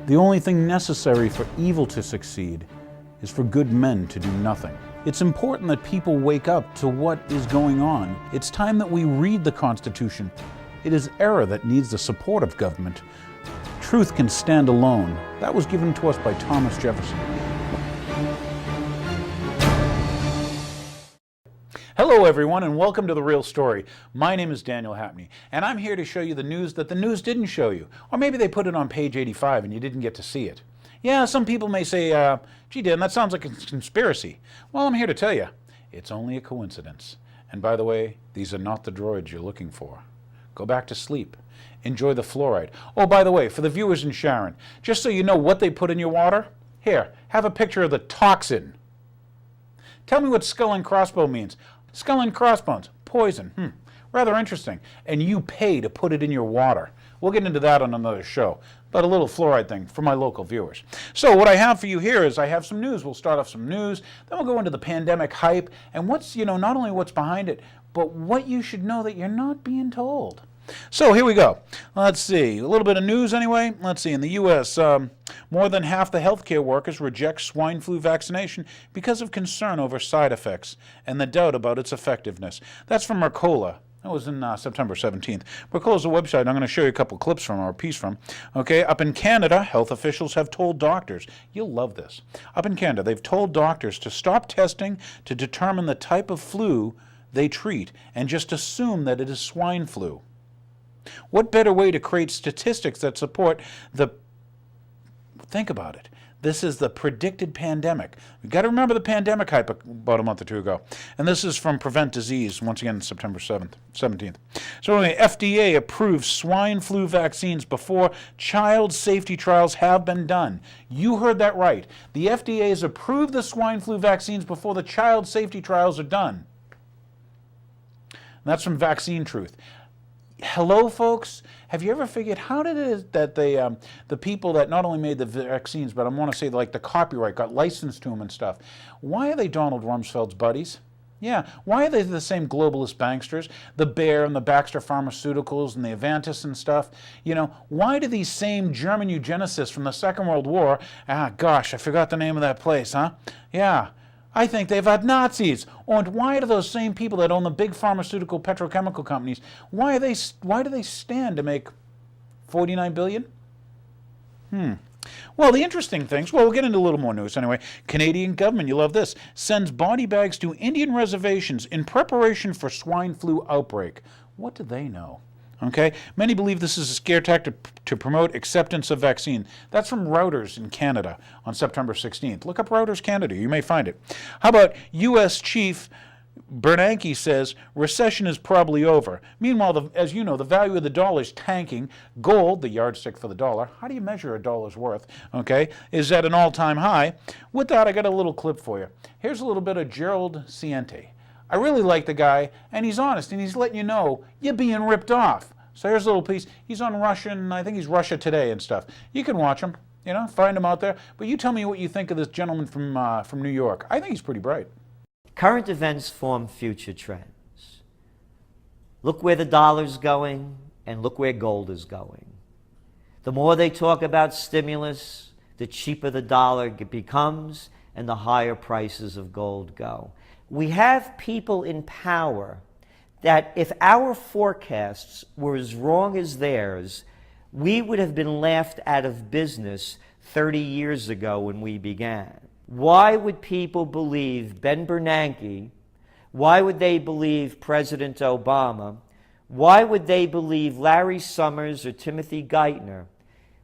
The only thing necessary for evil to succeed is for good men to do nothing. It's important that people wake up to what is going on. It's time that we read the Constitution. It is error that needs the support of government. Truth can stand alone. That was given to us by Thomas Jefferson. Hello everyone, and welcome to The Real Story. My name is Daniel Hapney, and I'm here to show you the news that the news didn't show you. Or maybe they put it on page 85 and you didn't get to see it. Yeah, some people may say, gee Dan, that sounds like a conspiracy. Well, I'm here to tell you, it's only a coincidence. And by the way, these are not the droids you're looking for. Go back to sleep. Enjoy the fluoride. Oh, by the way, for the viewers in Sharon, just so you know what they put in your water, here, have a picture of the toxin. Tell me what skull and crossbow means. Skull and crossbones, poison. Rather interesting. And you pay to put it in your water. We'll get into that on another show, but a little fluoride thing for my local viewers. So what I have for you here is I have some news. We'll start off some news, then we'll go into the pandemic hype and what's, not only what's behind it, but what you should know that you're not being told. So here we go. Let's see, a little bit of news anyway. Let's see, in the U.S., more than half the healthcare workers reject swine flu vaccination because of concern over side effects and the doubt about its effectiveness. That's from Mercola. That was in September 17th. Mercola's a website I'm going to show you a couple clips from, or a piece from. Okay, up in Canada, health officials have told doctors, you'll love this. Up in Canada, they've told doctors to stop testing to determine the type of flu they treat and just assume that it is swine flu. What better way to create statistics that support the... Think about it. This is the predicted pandemic. We've got to remember the pandemic hype about a month or two ago. And this is from Prevent Disease, once again, September 17th. So anyway, FDA approves swine flu vaccines before child safety trials have been done. You heard that right. The FDA has approved the swine flu vaccines before the child safety trials are done. And that's from Vaccine Truth. Hello, folks. Have you ever figured how did it is that the people that not only made the vaccines, but I want to say like the copyright got licensed to them and stuff, why are they Donald Rumsfeld's buddies? Yeah, why are they the same globalist banksters, the Bayer and the Baxter Pharmaceuticals and the Avantis and stuff? Why do these same German eugenicists from the Second World War, gosh, I forgot the name of that place, huh? Yeah. I think they've had Nazis. And why do those same people that own the big pharmaceutical petrochemical companies, why do they stand to make $49 billion? Well, the interesting things, we'll get into a little more news anyway. Canadian government, you love this, sends body bags to Indian reservations in preparation for swine flu outbreak. What do they know? Okay, many believe this is a scare tactic to promote acceptance of vaccine. That's from Reuters in Canada on September 16th. Look up Reuters Canada, you may find it. How about U.S. Chief Bernanke says recession is probably over. Meanwhile, as you know, the value of the dollar is tanking. Gold, the yardstick for the dollar, how do you measure a dollar's worth, okay, is at an all-time high. With that, I got a little clip for you. Here's a little bit of Gerald Ciente. I really like the guy, and he's honest, and he's letting you know you're being ripped off. So here's a little piece. He's on Russian, I think he's Russia Today and stuff. You can watch him, find him out there. But you tell me what you think of this gentleman from New York. I think he's pretty bright. Current events form future trends. Look where the dollar's going, and look where gold is going. The more they talk about stimulus, the cheaper the dollar becomes, and the higher prices of gold go. We have people in power that if our forecasts were as wrong as theirs, we would have been laughed out of business 30 years ago when we began. Why would people believe Ben Bernanke? Why would they believe President Obama? Why would they believe Larry Summers or Timothy Geithner?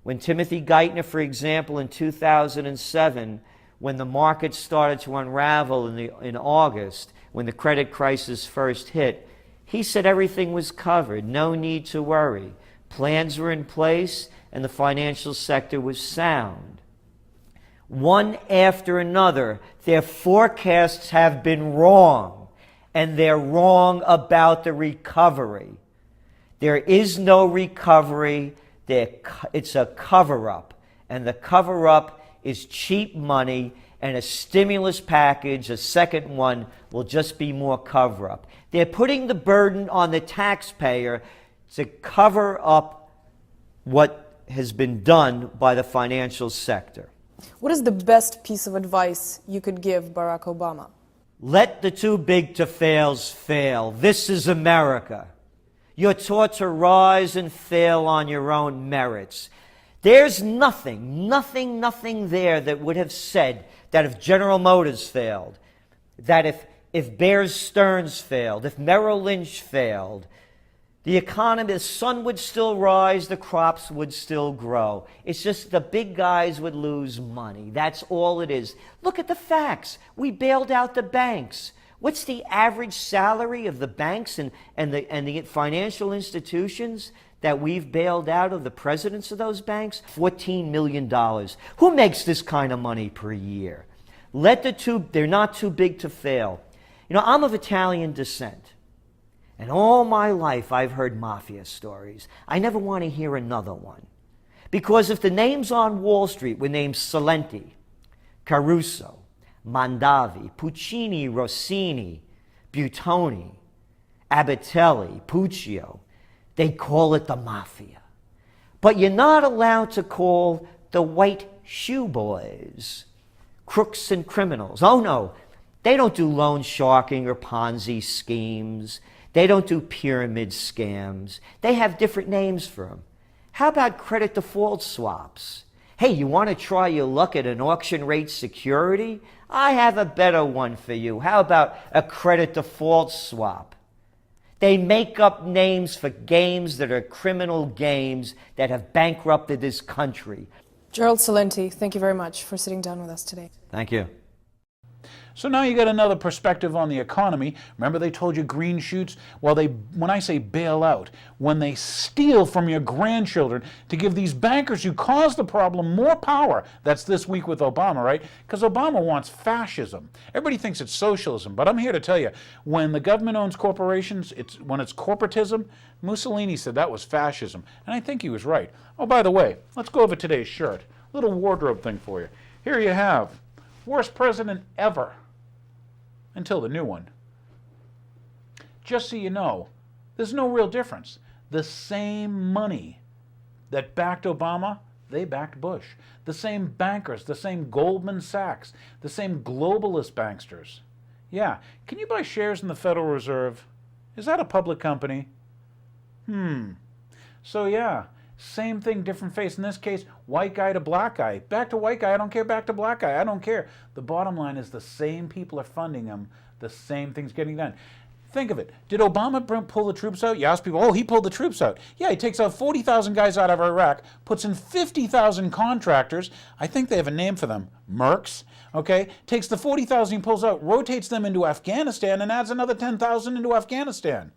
When Timothy Geithner, for example, in 2007, when the market started to unravel in August, when the credit crisis first hit, he said everything was covered, no need to worry. Plans were in place, and the financial sector was sound. One after another, their forecasts have been wrong, and they're wrong about the recovery. There is no recovery. It's a cover-up, and the cover-up is cheap money, and a stimulus package, a second one, will just be more cover-up. They're putting the burden on the taxpayer to cover up what has been done by the financial sector. What is the best piece of advice you could give Barack Obama? Let the too big to fails fail. This is America. You're taught to rise and fail on your own merits. There's nothing there that would have said that if General Motors failed, that if Bear Stearns failed, if Merrill Lynch failed, the economy, the sun would still rise, the crops would still grow. It's just the big guys would lose money. That's all it is. Look at the facts. We bailed out the banks. What's the average salary of the banks and the financial institutions that we've bailed out of, the presidents of those banks? $14 million. Who makes this kind of money per year? They're not too big to fail. You know, I'm of Italian descent. And all my life I've heard mafia stories. I never want to hear another one. Because if the names on Wall Street were named Salenti, Caruso, Mondavi, Puccini, Rossini, Buitoni, Abatelli, Puccio, they'd call it the mafia. But you're not allowed to call the white shoe boys crooks and criminals. Oh no, they don't do loan sharking or Ponzi schemes. They don't do pyramid scams. They have different names for them. How about credit default swaps? Hey, you want to try your luck at an auction rate security? I have a better one for you. How about a credit default swap? They make up names for games that are criminal games that have bankrupted this country. Gerald Celente, thank you very much for sitting down with us today. Thank you. So now you got another perspective on the economy. Remember they told you green shoots? Well, when I say bail out, when they steal from your grandchildren to give these bankers who caused the problem more power. That's this week with Obama, right? Because Obama wants fascism. Everybody thinks it's socialism, but I'm here to tell you, when the government owns corporations, when it's corporatism, Mussolini said that was fascism, and I think he was right. Oh, by the way, let's go over today's shirt. Little wardrobe thing for you. Here you have, worst president ever. Until the new one. Just so you know, there's no real difference. The same money that backed Obama, they backed Bush. The same bankers, the same Goldman Sachs, the same globalist banksters. Yeah, can you buy shares in the Federal Reserve? Is that a public company? So yeah, same thing, different face. In this case, white guy to black guy. Back to white guy, I don't care. Back to black guy, I don't care. The bottom line is the same people are funding them. The same thing's getting done. Think of it. Did Obama pull the troops out? You ask people, oh, he pulled the troops out. Yeah, he takes out 40,000 guys out of Iraq, puts in 50,000 contractors. I think they have a name for them. Mercs. Okay? Takes the 40,000 he pulls out, rotates them into Afghanistan, and adds another 10,000 into Afghanistan.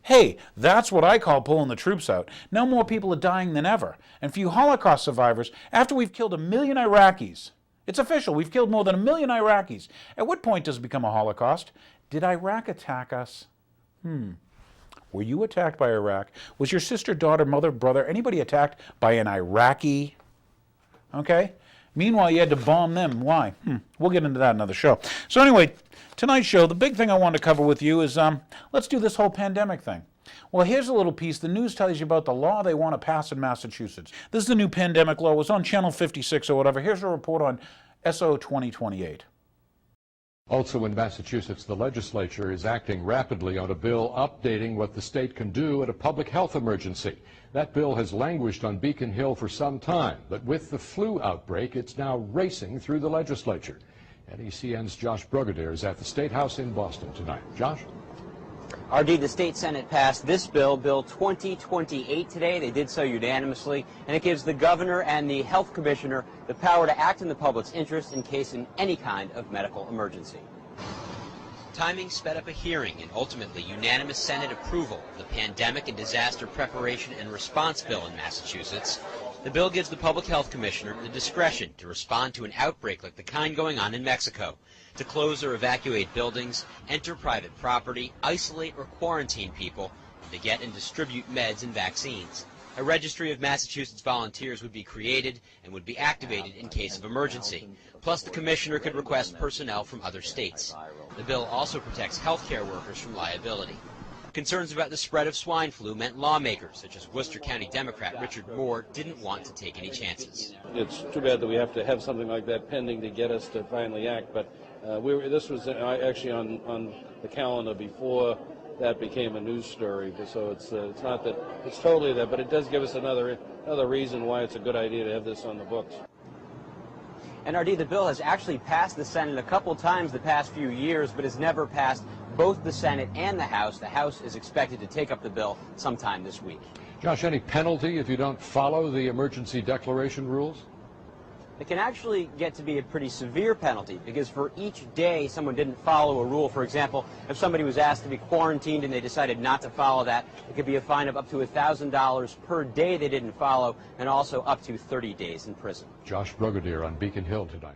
Hey, that's what I call pulling the troops out. Now more people are dying than ever. And for you Holocaust survivors, after we've killed 1 million Iraqis, it's official, we've killed more than 1 million Iraqis. At what point does it become a Holocaust? Did Iraq attack us? Were you attacked by Iraq? Was your sister, daughter, mother, brother, anybody attacked by an Iraqi? Okay? Meanwhile, you had to bomb them. Why? We'll get into that in another show. So anyway, tonight's show, the big thing I wanted to cover with you is let's do this whole pandemic thing. Well, here's a little piece. The news tells you about the law they want to pass in Massachusetts. This is the new pandemic law. It was on Channel 56 or whatever. Here's a report on SO 2028. Also in Massachusetts, the legislature is acting rapidly on a bill updating what the state can do at a public health emergency. That bill has languished on Beacon Hill for some time, but with the flu outbreak, it's now racing through the legislature. NECN's Josh Brugadier is at the State House in Boston tonight. Josh? RD, the state Senate passed this bill, Bill 2028 today. They did so unanimously, and it gives the governor and the health commissioner the power to act in the public's interest in case in any kind of medical emergency. Timing sped up a hearing and ultimately unanimous Senate approval of the Pandemic and Disaster Preparation and Response Bill in Massachusetts. The bill gives the Public Health Commissioner the discretion to respond to an outbreak like the kind going on in Mexico, to close or evacuate buildings, enter private property, isolate or quarantine people, and to get and distribute meds and vaccines. A registry of Massachusetts volunteers would be created and would be activated in case of emergency. Plus, the commissioner could request personnel from other states. The bill also protects healthcare workers from liability. Concerns about the spread of swine flu meant lawmakers, such as Worcester County Democrat Richard Moore, didn't want to take any chances. It's too bad that we have to have something like that pending to get us to finally act, but this was actually on the calendar before that became a news story, so it's not that it's totally that, but it does give us another reason why it's a good idea to have this on the books. NRD, the bill has actually passed the Senate a couple times the past few years, but has never passed both the Senate and the House. The House is expected to take up the bill sometime this week. Josh, any penalty if you don't follow the emergency declaration rules? It can actually get to be a pretty severe penalty, because for each day someone didn't follow a rule, for example, if somebody was asked to be quarantined and they decided not to follow that, it could be a fine of up to $1,000 per day they didn't follow, and also up to 30 days in prison. Josh Brigadier on Beacon Hill tonight.